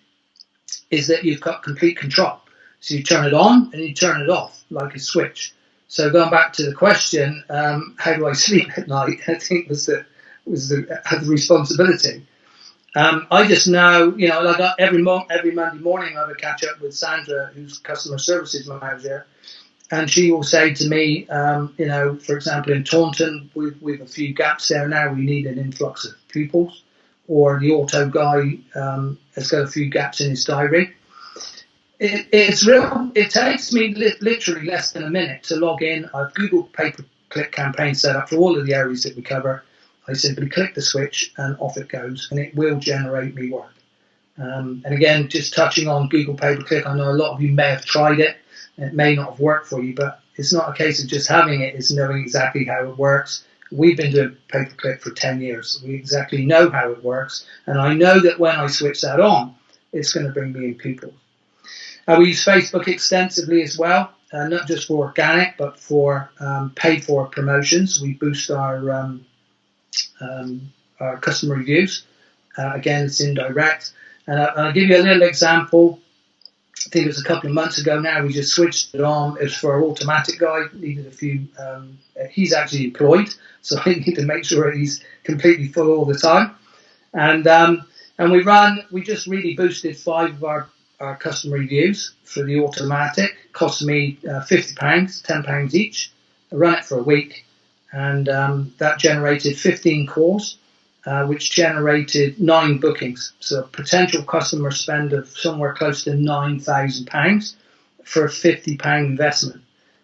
is that you've got complete control. So you turn it on and you turn it off like a switch. So going back to the question, how do I sleep at night? I think was the responsibility. I just know, like every Monday morning I would catch up with Sandra, who's customer services manager, and she will say to me, for example, in Taunton, we've a few gaps there now. We need an influx of pupils, or the auto guy has got a few gaps in his diary. It's real. It takes me literally less than a minute to log in. I've Google pay-per-click campaign set up for all of the areas that we cover. I simply click the switch and off it goes, and it will generate me work. And again, just touching on Google pay-per-click, I know a lot of you may have tried it. It may not have worked for you, but it's not a case of just having it. It's knowing exactly how it works. We've been doing pay-per-click for 10 years. We exactly know how it works, and I know that when I switch that on, it's going to bring me in people. We use Facebook extensively as well, not just for organic, but for paid for promotions. We boost our customer reviews. Again, it's indirect. And I'll give you a little example. I think it was a couple of months ago now. We just switched it on. It was for our automatic guy. Needed a few. He's actually employed, so I need to make sure he's completely full all the time. And we just really boosted 5 of our customer reviews for the automatic. Cost me £50, £10 each. I run it for a week, and that generated 15 calls, which generated 9 bookings. So a potential customer spend of somewhere close to £9,000 for a £50 investment.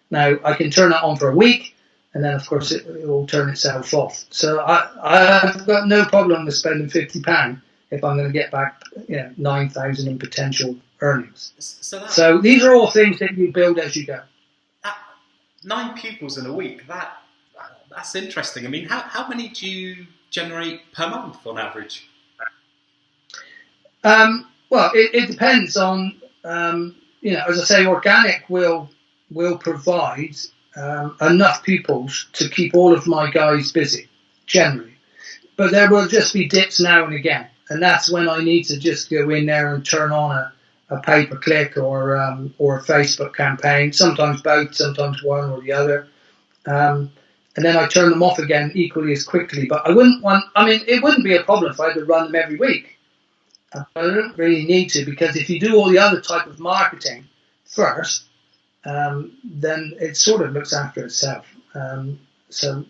Now, I can turn it on for a week, and then, of course, it will turn itself off. So I've got no problem with spending £50 if I'm going to get back 9,000 in potential earnings. So these are all things that you build as you go. 9 pupils in a week, that's interesting. I mean, how many do you generate per month on average? Well, it depends on, as I say, organic will provide enough pupils to keep all of my guys busy, generally. But there will just be dips now and again. And that's when I need to just go in there and turn on a pay-per-click or a Facebook campaign, sometimes both, sometimes one or the other. And then I turn them off again equally as quickly. But it wouldn't be a problem if I had to run them every week. I don't really need to, because if you do all the other type of marketing first, then it sort of looks after itself. So,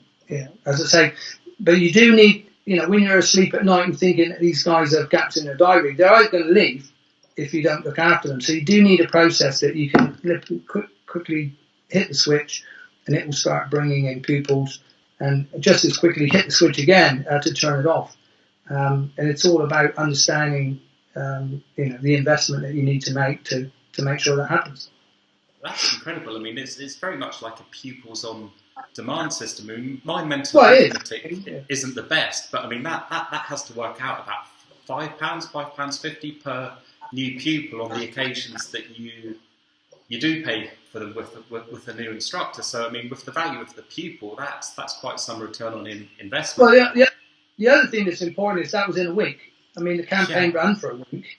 as I say, but you do need, when you're asleep at night and thinking that these guys have gaps in their diary, they're either going to leave if you don't look after them. So you do need a process that you can quickly hit the switch, and it will start bringing in pupils, and just as quickly hit the switch again to turn it off. And it's all about understanding, the investment that you need to make to make sure that happens. That's incredible. I mean, it's very much like a pupils on demand system. I mean, my mental arithmetic isn't the best, but I mean that has to work out about £5.50 per new pupil on the occasions that you do pay for them with a new instructor. So I mean, with the value of the pupil, that's quite some return on investment. Well, yeah. The other thing that's important is that was in a week. I mean, the campaign ran for a week,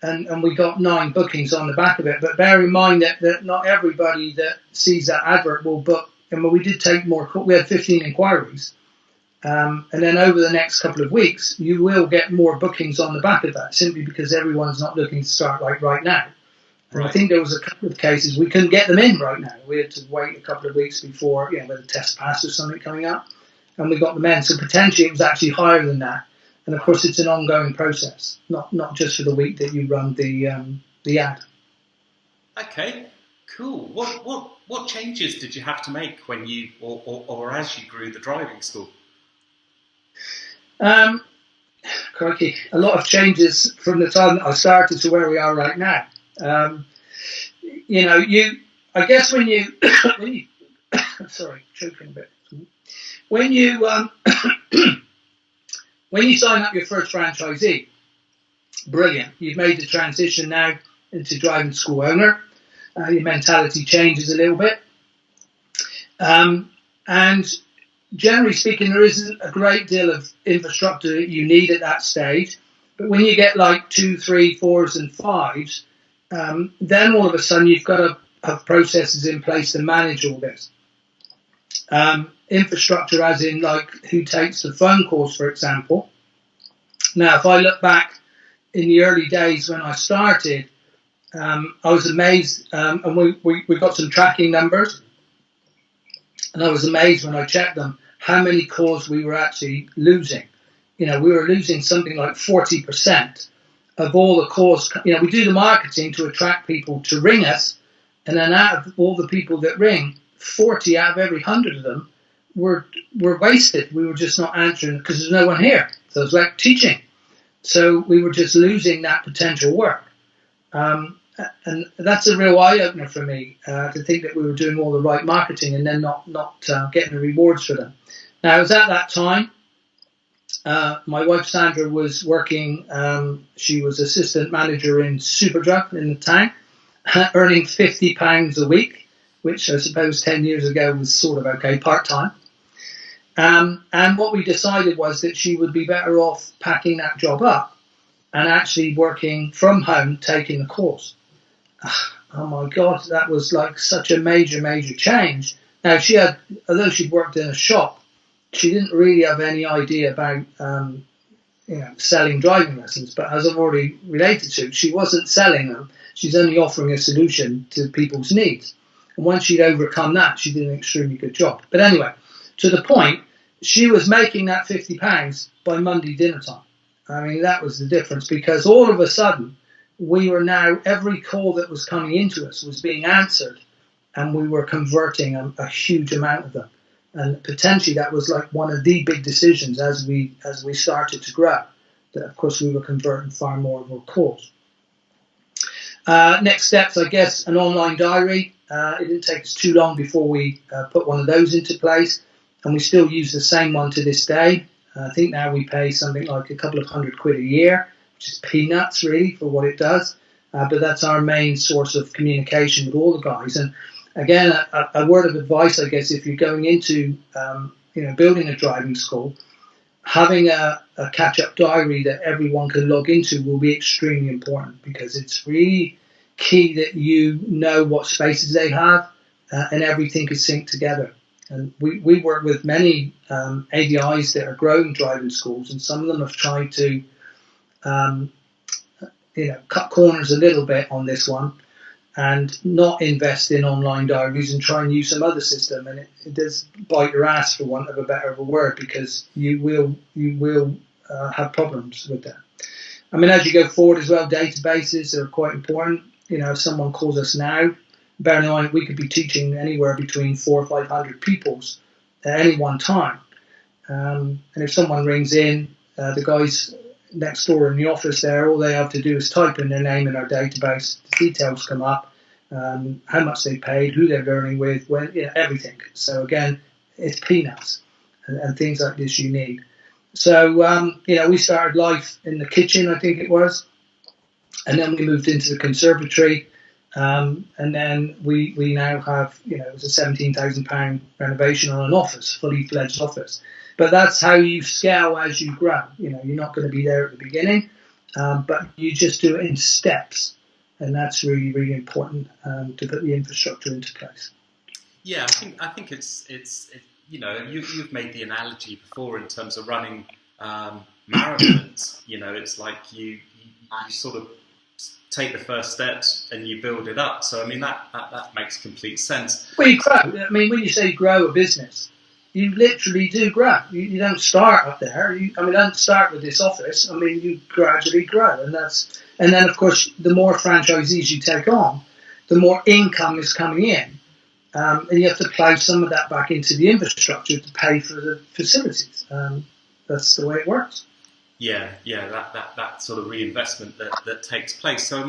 and we got 9 bookings on the back of it. But bear in mind that not everybody that sees that advert will book. And we did take more. We had 15 inquiries, and then over the next couple of weeks, you will get more bookings on the back of that, simply because everyone's not looking to start like right now. And I think there was a couple of cases we couldn't get them in right now. We had to wait a couple of weeks before, with a test pass or something coming up. and we got the men. So potentially it was actually higher than that. And of course, it's an ongoing process, not just for the week that you run the ad. Okay, cool. What changes did you have to make when you or as you grew the driving school? Crikey, a lot of changes from the time that I started to where we are right now. I guess when you, sorry, choking a bit. When you when you sign up your first franchisee, brilliant. You've made the transition now into driving school owner. Your mentality changes a little bit, and generally speaking, there isn't a great deal of infrastructure that you need at that stage. But when you get like 2, 3, 4s, and 5s, then all of a sudden you've got to have processes in place to manage all this. Infrastructure as in like who takes the phone calls, for example. Now, if I look back in the early days when I started, I was amazed, and we got some tracking numbers, and I was amazed when I checked them, how many calls we were actually losing. We were losing something like 40% of all the calls. We do the marketing to attract people to ring us, and then out of all the people that ring, 40 out of every 100 of them were wasted. We were just not answering because there's no one here. So it's like teaching. So we were just losing that potential work. And that's a real eye-opener for me, to think that we were doing all the right marketing and then not getting the rewards for them. Now, it was at that time, my wife Sandra was working, she was assistant manager in Superdrug in the town, earning £50 a week, which I suppose 10 years ago was sort of okay, part-time. And what we decided was that she would be better off packing that job up and actually working from home, taking the course. Oh my God, that was like such a major, major change. Now, although she'd worked in a shop, she didn't really have any idea about selling driving lessons. But as I've already related to, she wasn't selling them. She's only offering a solution to people's needs. And once she'd overcome that, she did an extremely good job. But anyway, to the point, she was making that £50 by Monday dinner time. I mean, that was the difference, because all of a sudden, we were now, every call that was coming into us was being answered, and we were converting a huge amount of them. And potentially that was like one of the big decisions as we started to grow, that of course we were converting far more of our calls. Next steps, I guess, an online diary. It didn't take us too long before we put one of those into place, and we still use the same one to this day. I think now we pay something like a couple of £100 a year, which is peanuts really for what it does. But that's our main source of communication with all the guys. And again, a word of advice, I guess, if you're going into building a driving school, having a catch-up diary that everyone can log into will be extremely important, because it's really key that you know what spaces they have, and everything is synced together. And we work with many ADIs that are growing driving schools, and some of them have tried to cut corners a little bit on this one and not invest in online diaries and try and use some other system. And it does bite your ass, for want of a better word, because you will have problems with that. I mean, as you go forward as well, databases are quite important. If someone calls us now, bear in mind we could be teaching anywhere between 400 or 500 pupils at any one time. And if someone rings in, the guys next door in the office there, all they have to do is type in their name in our database. The details come up, how much they paid, who they're learning with, when, everything. So again, it's peanuts, and things like this you need. So we started life in the kitchen, I think it was, and then we moved into the conservatory, and then we now have it was a £17,000 renovation on an office, fully fledged office. But that's how you scale as you grow. You're not going to be there at the beginning, but you just do it in steps, and that's really, really important to put the infrastructure into place. Yeah, I think it's you've made the analogy before in terms of running marathons. It's like you sort of take the first steps and you build it up. So I mean that makes complete sense. Well, you grow. I mean, when you say grow a business, you literally do grow. You don't start up there. Don't start with this office. You gradually grow, and then of course the more franchisees you take on, the more income is coming in, and you have to plow some of that back into the infrastructure to pay for the facilities. That's the way it works. Yeah, that sort of reinvestment that takes place. So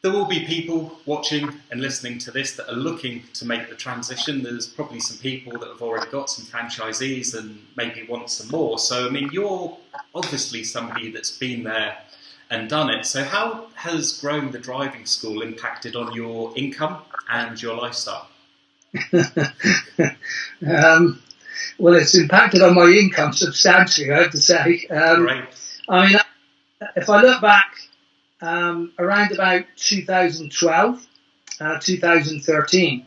there will be people watching and listening to this that are looking to make the transition. There's probably some people that have already got some franchisees and maybe want some more. So, you're obviously somebody that's been there and done it. So how has growing the driving school impacted on your income and your lifestyle? Well, it's impacted on my income substantially, I have to say. Right. If I look back, around about 2012, 2013,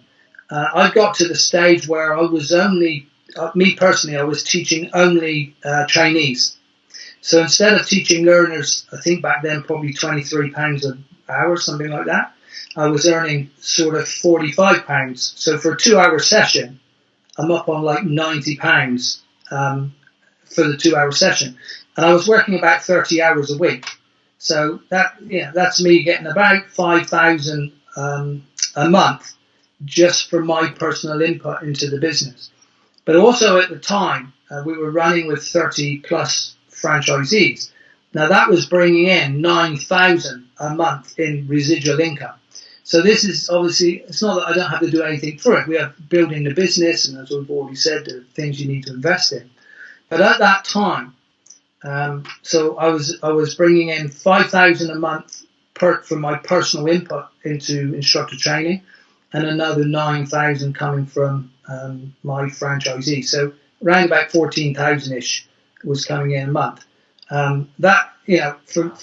I got to the stage where I was only, me personally, I was teaching only trainees. So instead of teaching learners, I think back then probably £23 an hour, something like that, I was earning sort of £45. So for a 2-hour session, I'm up on like £90 for the 2-hour session. And I was working about 30 hours a week. So that's me getting about 5,000 a month just for my personal input into the business. But also at the time, we were running with 30 plus franchisees. Now that was bringing in 9,000 a month in residual income. So this is obviously, it's not that I don't have to do anything for it. We are building the business, and as we've already said, there are things you need to invest in. But at that time, so I was bringing in 5,000 a month for my personal input into instructor training, and another 9,000 coming from my franchisees. So around about 14,000-ish was coming in a month. From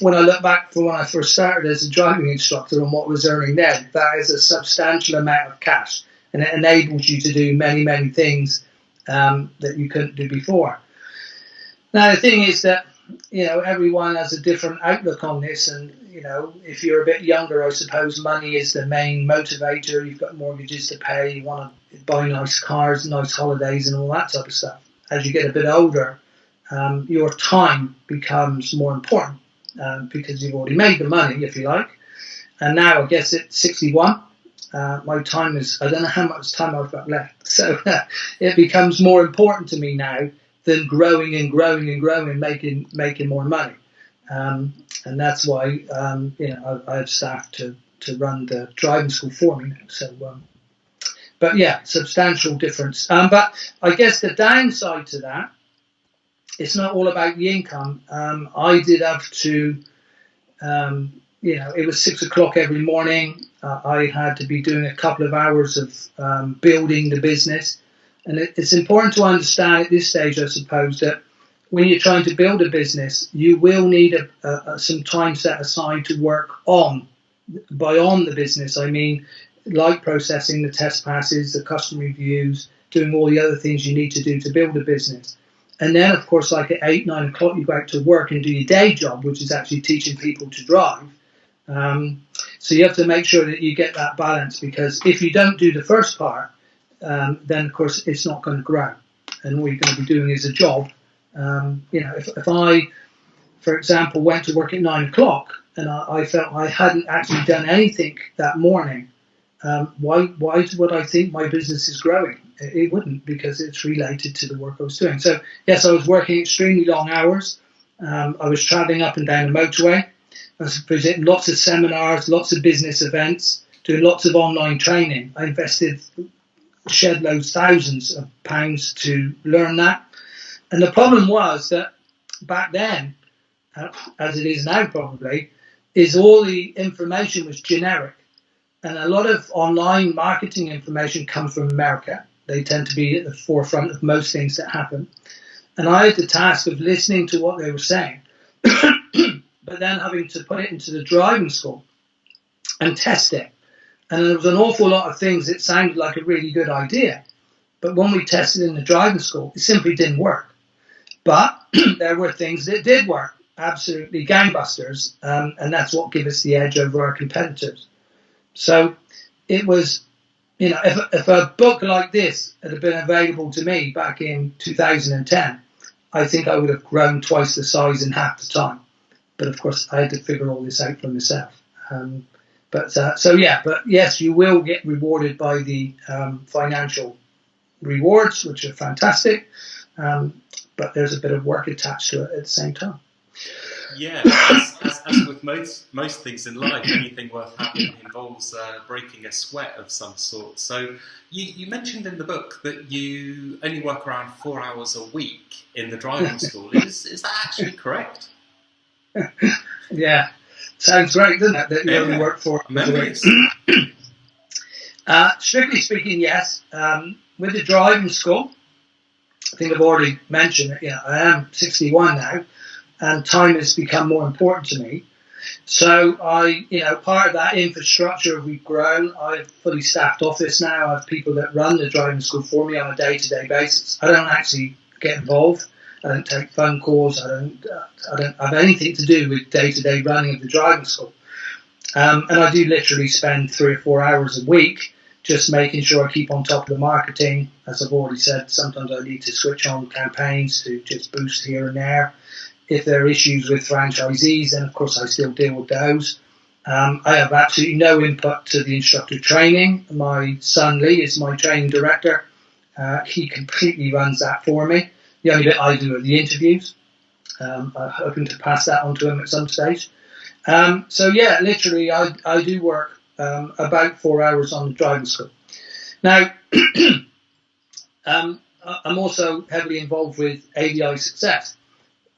when I look back from when I first started as a driving instructor and what I was earning then, that is a substantial amount of cash, and it enables you to do many, many things that you couldn't do before. Now, the thing is that, everyone has a different outlook on this, and, if you're a bit younger, I suppose money is the main motivator. You've got mortgages to pay, you want to buy nice cars, nice holidays and all that type of stuff. As you get a bit older, your time becomes more important because you've already made the money, if you like. And now, I guess at 61, my time is, I don't know how much time I've got left. So it becomes more important to me now than growing and growing and growing and making more money. And that's why, I have staff to run the driving school for me now. So, but yeah, substantial difference. But I guess the downside to that, it's not all about the income. I did have to, it was 6 o'clock every morning. I had to be doing a couple of hours of building the business. And it's important to understand at this stage, I suppose, that when you're trying to build a business, you will need some time set aside to work on the business. Like processing the test passes, the customer reviews, doing all the other things you need to do to build a business. And then, of course, like at 8, 9 o'clock, you go out to work and do your day job, which is actually teaching people to drive. So you have to make sure that you get that balance, because if you don't do the first part, then, of course, it's not going to grow. And all you're going to be doing is a job. If I, for example, went to work at 9 o'clock and I felt I hadn't actually done anything that morning, why would I think my business is growing? It wouldn't, because it's related to the work I was doing. So, yes, I was working extremely long hours. I was travelling up and down the motorway. I was visiting lots of seminars, lots of business events, doing lots of online training. I shed loads, thousands of pounds to learn that. And the problem was that back then, as it is now probably, is all the information was generic. And a lot of online marketing information comes from America. They tend to be at the forefront of most things that happen. And I had the task of listening to what they were saying, but then having to put it into the driving school and test it. And there was an awful lot of things that sounded like a really good idea. But when we tested in the driving school, it simply didn't work. But there were things that did work, absolutely gangbusters. And that's what gave us the edge over our competitors. So it was if a book like this had been available to me back in 2010, I think I would have grown twice the size in half the time. But of course, I had to figure all this out for myself. But yes, you will get rewarded by the financial rewards, which are fantastic. But there's a bit of work attached to it at the same time. Yeah, as with most things in life, anything worth having involves breaking a sweat of some sort. So you mentioned in the book that you only work around 4 hours a week in the driving school. Is that actually correct? Yeah, sounds great, doesn't it? That you only work 4 hours a week. Strictly speaking, yes. With the driving school, I think I've already mentioned it. I am 61 now, and time has become more important to me. So part of that infrastructure we've grown. I have a fully staffed office now. I have people that run the driving school for me on a day-to-day basis. I don't actually get involved. I don't take phone calls. I don't have anything to do with day-to-day running of the driving school. And I do literally spend 3 or 4 hours a week just making sure I keep on top of the marketing. As I've already said, sometimes I need to switch on campaigns to just boost here and there. If there are issues with franchisees, then of course I still deal with those. I have absolutely no input to the instructor training. My son Lee is my training director. He completely runs that for me. The only bit I do are the interviews. I'm hoping to pass that on to him at some stage. Literally I do work about 4 hours on the driving school. Now, I'm also heavily involved with ADI Success.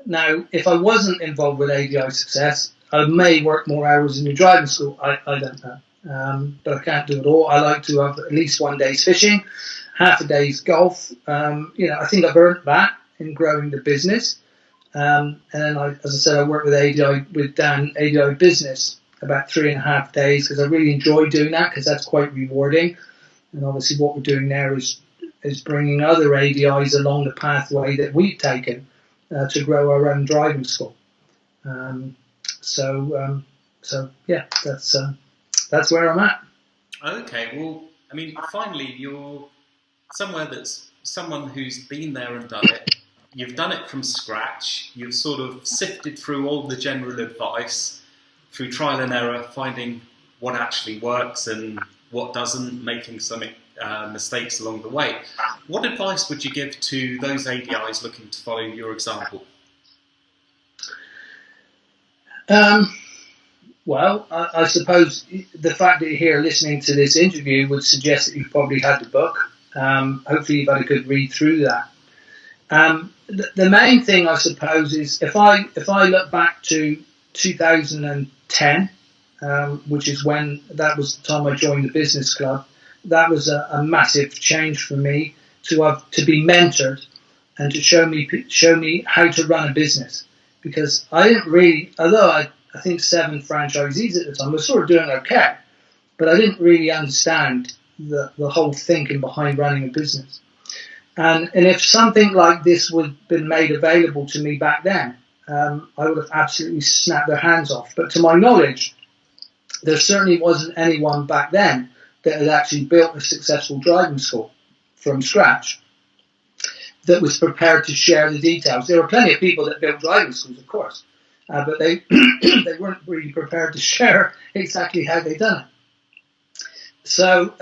Now, if I wasn't involved with ADI Success, I may work more hours in the driving school. I don't know. But I can't do it all. I like to have at least 1 day's fishing, half a day's golf. I think I've earned that in growing the business. And then, as I said, I work with Dan, ADI Business, about 3.5 days because I really enjoy doing that because that's quite rewarding. And obviously what we're doing there is bringing other ADIs along the pathway that we've taken to grow our own driving school. That's where I'm at. Okay, well, I mean, finally, you're someone who's been there and done it. You've done it from scratch. You've sort of sifted through all the general advice, through trial and error, finding what actually works and what doesn't, making some mistakes along the way. What advice would you give to those ADIs looking to follow your example? Well, I suppose the fact that you're here listening to this interview would suggest that you've probably had the book. Hopefully you've had a good read through that. The main thing, I suppose, is if I look back to 2010, which is that was the time I joined the business club, that was a massive change for me to be mentored and to show me how to run a business. Because I didn't really, although I think 7 franchisees at the time, was sort of doing okay, but I didn't really understand the whole thinking behind running a business. And if something like this would have been made available to me back then, I would have absolutely snapped their hands off. But to my knowledge, there certainly wasn't anyone back then that had actually built a successful driving school from scratch that was prepared to share the details. There were plenty of people that built driving schools, of course, but they they weren't really prepared to share exactly how they'd done it. So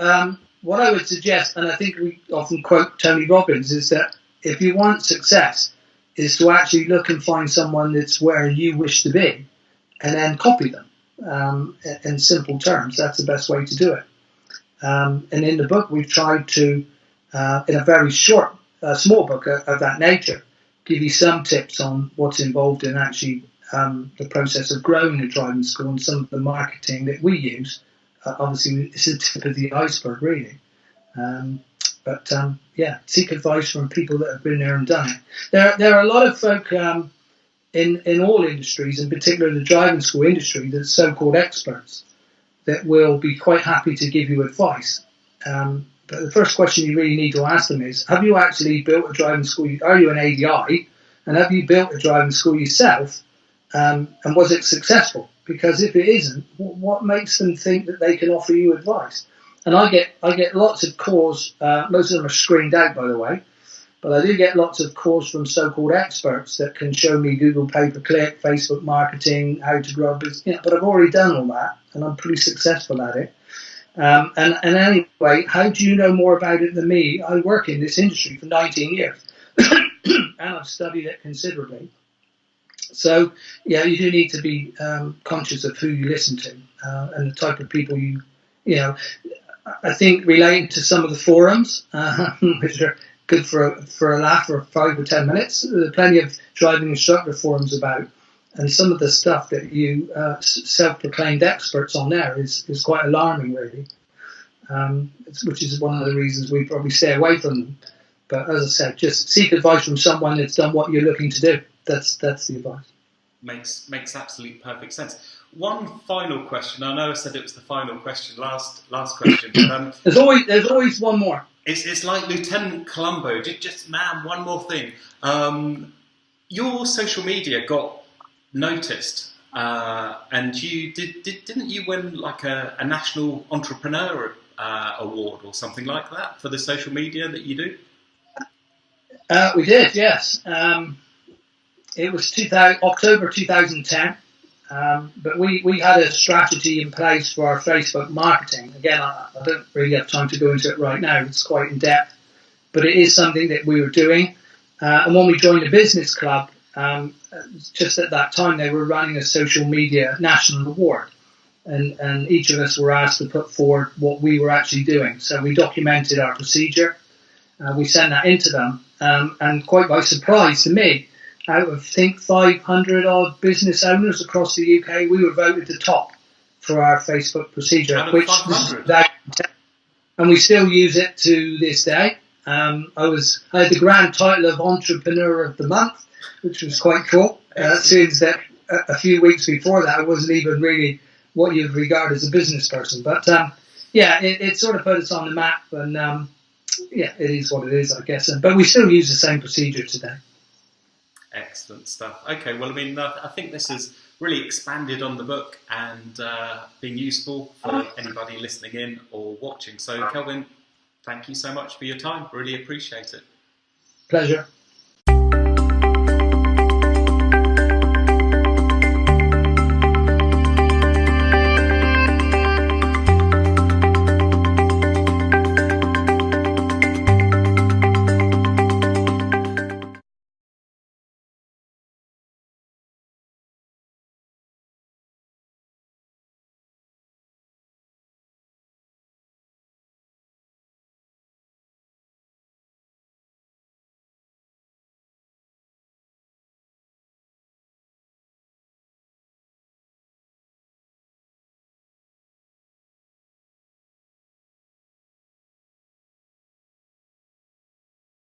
what I would suggest, and I think we often quote Tony Robbins, is that if you want success, is to actually look and find someone that's where you wish to be, and then copy them. In simple terms, that's the best way to do it. And in the book, we've tried to, in a very short, small book of that nature, give you some tips on what's involved in actually the process of growing a driving school and some of the marketing that we use. Obviously, it's the tip of the iceberg, really. Seek advice from people that have been there and done it. There are a lot of folk in all industries, in particular the driving school industry, that's so-called experts that will be quite happy to give you advice. But the first question you really need to ask them is, have you actually built a driving school? Are you an ADI? And have you built a driving school yourself? And was it successful? Because if it isn't, what makes them think that they can offer you advice? And I get lots of calls. Most of them are screened out, by the way. But I do get lots of calls from so-called experts that can show me Google pay-per-click, Facebook marketing, how to grow a business. But I've already done all that, and I'm pretty successful at it. And anyway, how do you know more about it than me? I work in this industry for 19 years, and I've studied it considerably. So, yeah, you do need to be conscious of who you listen to and the type of people you know. I think relating to some of the forums, which are good for a laugh for 5 or 10 minutes. There are plenty of driving instructor forums about, and some of the stuff that you self-proclaimed experts on there is quite alarming, really. Which is one of the reasons we probably stay away from them. But as I said, just seek advice from someone that's done what you're looking to do. That's the advice. Makes absolute perfect sense. One final question. I know I said it was the final question, last question. But, there's always one more. It's like Lieutenant Columbo. Just man, one more thing. Your social media got noticed, and you didn't you win like a national entrepreneur award or something like that for the social media that you do? We did, yes. It was October 2010. But we had a strategy in place for our Facebook marketing. Again, I don't really have time to go into it right now. It's quite in depth, but it is something that we were doing. And when we joined the business club, just at that time, they were running a social media national award. And each of us were asked to put forward what we were actually doing. So we documented our procedure. We sent that into them. And quite by surprise to me, out of, I think, 500 odd business owners across the UK, we were voted the top for our Facebook procedure, which was, and we still use it to this day. I had the grand title of Entrepreneur of the Month, which was quite cool. Since that a few weeks before that, I wasn't even really what you'd regard as a business person. But it sort of put us on the map, and it is what it is, I guess. But we still use the same procedure today. Excellent stuff. Okay, well, I mean, I think this has really expanded on the book and been useful for anybody listening in or watching. So, Kelvin, thank you so much for your time. Really appreciate it. Pleasure.